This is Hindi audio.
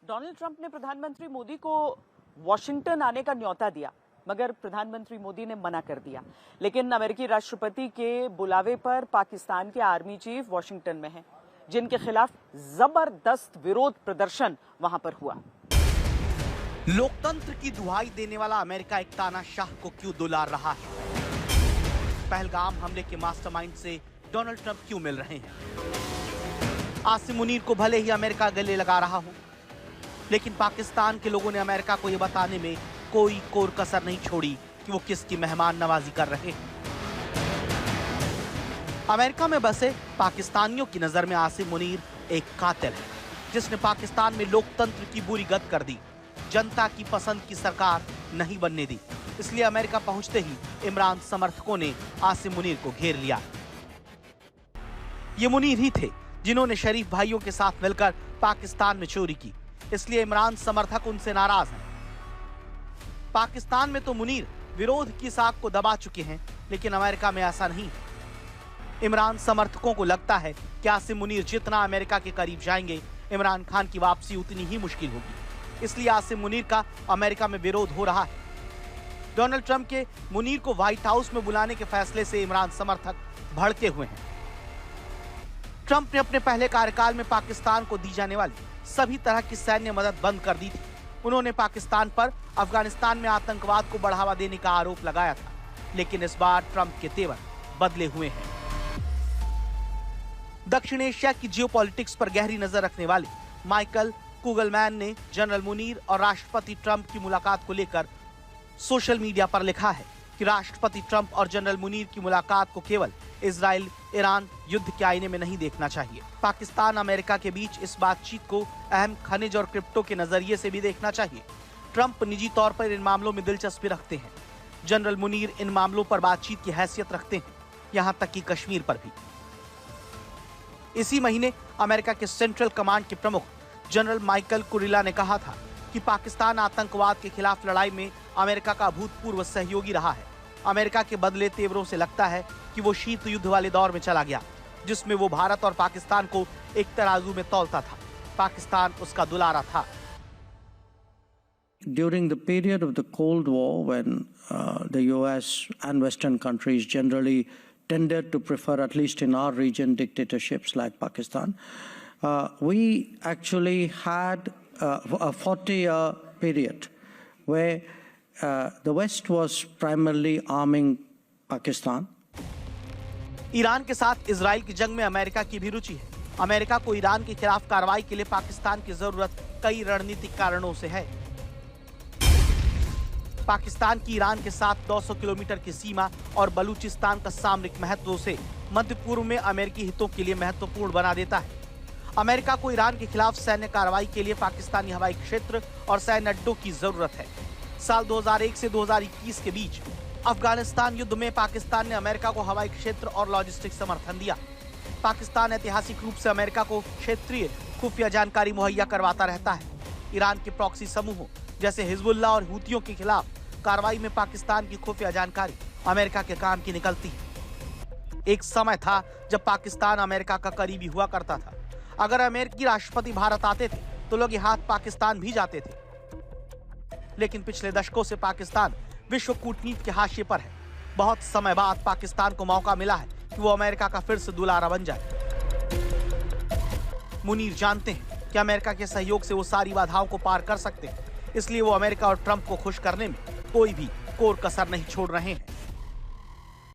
डोनाल्ड ट्रंप ने प्रधानमंत्री मोदी को वॉशिंगटन आने का न्योता दिया, मगर प्रधानमंत्री मोदी ने मना कर दिया। लेकिन अमेरिकी राष्ट्रपति के बुलावे पर पाकिस्तान के आर्मी चीफ वॉशिंगटन में हैं, जिनके खिलाफ जबरदस्त विरोध प्रदर्शन वहां पर हुआ। लोकतंत्र की दुहाई देने वाला अमेरिका एक तानाशाह को क्यों दुलार रहा है? पहलगाम हमले के मास्टरमाइंड से डोनाल्ड ट्रंप क्यों मिल रहे हैं? आसिम मुनीर को भले ही अमेरिका गले लगा रहा हो, लेकिन पाकिस्तान के लोगों ने अमेरिका को यह बताने में कोई कोर कसर नहीं छोड़ी कि वो किसकी मेहमान नवाजी कर रहे हैं। अमेरिका में बसे पाकिस्तानियों की नजर में आसिम मुनीर एक कातिल है, जिसने पाकिस्तान में लोकतंत्र की बुरी गत कर दी, जनता की पसंद की सरकार नहीं बनने दी। इसलिए अमेरिका पहुंचते ही इमरान समर्थकों ने आसिम मुनीर को घेर लिया। ये मुनीर ही थे जिन्होंने शरीफ भाइयों के साथ मिलकर पाकिस्तान में चोरी की, इसलिए इमरान समर्थक उनसे नाराज हैं। पाकिस्तान में तो मुनीर विरोध की साख को दबा चुके हैं, लेकिन अमेरिका में ऐसा नहीं है। इमरान समर्थकों को लगता है कि आसिम मुनीर जितना अमेरिका के करीब जाएंगे, इमरान खान की वापसी उतनी ही मुश्किल होगी। इसलिए आसिम मुनीर का अमेरिका में विरोध हो रहा है। डोनाल्ड ट्रंप के मुनीर को व्हाइट हाउस में बुलाने के फैसले से इमरान समर्थक भड़के हुए हैं। ट्रंप ने अपने पहले कार्यकाल में पाकिस्तान को दी जाने वाली सभी तरह की सैन्य मदद बंद कर दी थी। उन्होंने पाकिस्तान पर अफगानिस्तान में आतंकवाद को बढ़ावा देने का आरोप लगाया था, लेकिन इस बार ट्रंप के तेवर बदले हुए हैं। दक्षिण एशिया की जियोपॉलिटिक्स पर गहरी नजर रखने वाले माइकल कुगलमैन ने जनरल मुनीर और राष्ट्रपति ट्रंप की मुलाकात को लेकर सोशल मीडिया पर लिखा है कि राष्ट्रपति ट्रंप और जनरल मुनीर की मुलाकात को केवल इजराइल ईरान युद्ध के आईने में नहीं देखना चाहिए। पाकिस्तान अमेरिका के बीच इस बातचीत को अहम खनिज और क्रिप्टो के नजरिए से भी देखना चाहिए। ट्रंप निजी तौर पर इन मामलों में दिलचस्पी रखते हैं। जनरल मुनीर इन मामलों पर बातचीत की हैसियत रखते हैं, यहां तक कि कश्मीर पर भी। इसी महीने अमेरिका के सेंट्रल कमांड के प्रमुख जनरल माइकल कुरिला ने कहा था कि पाकिस्तान आतंकवाद के खिलाफ लड़ाई में अमेरिका का अभूतपूर्व सहयोगी रहा है। अमेरिका के बदले तेवरों से लगता है कि वो शीत युद्ध वाले दौर में चला गया, जिसमें वो भारत और पाकिस्तान को एक तराजू में तौलता था। पाकिस्तान उसका दुलारा था। During the period of the Cold War, when the US and Western countries generally tended to prefer, at least in our region, dictatorships like Pakistan, we actually had a 40-year period where the West was primarily arming Pakistan. Iran के साथ इजराइल की जंग में अमेरिका की भी रुचि है। अमेरिका को ईरान के खिलाफ कार्रवाई के लिए पाकिस्तान की जरूरत कई रणनीतिक कारणों से है। पाकिस्तान की ईरान के साथ 200 किलोमीटर की सीमा और बलूचिस्तान का सामरिक महत्व उसे मध्य पूर्व में अमेरिकी हितों के लिए महत्वपूर्ण बना देता है। अमेरिका को ईरान के खिलाफ सैन्य कार्रवाई के लिए पाकिस्तानी हवाई क्षेत्र और सैन्य अड्डों की जरूरत है। साल 2001 से 2021 के बीच अफगानिस्तान युद्ध में पाकिस्तान ने अमेरिका को हवाई क्षेत्र और लॉजिस्टिक समर्थन दिया। पाकिस्तान ऐतिहासिक रूप से अमेरिका को क्षेत्रीय खुफिया जानकारी मुहैया करवाता रहता है। ईरान के प्रॉक्सी समूहों जैसे हिजबुल्लाह और हूतियों के खिलाफ कार्रवाई में पाकिस्तान की खुफिया जानकारी अमेरिका के काम की निकलती है। एक समय था जब पाकिस्तान अमेरिका का करीबी हुआ करता था। अगर अमेरिकी राष्ट्रपति भारत आते थे तो लोग ये हाथ पाकिस्तान भी जाते थे, लेकिन पिछले दशकों से पाकिस्तान विश्व कूटनीति के हाशिए पर है। बहुत समय बाद पाकिस्तान को मौका मिला है कि वो अमेरिका का फिर से दुलारा बन जाए। मुनीर जानते हैं कि अमेरिका के सहयोग से वो सारी बाधाओं को पार कर सकते हैं, इसलिए वो अमेरिका और ट्रंप को खुश करने में कोई भी कोर कसर नहीं छोड़ रहे हैं।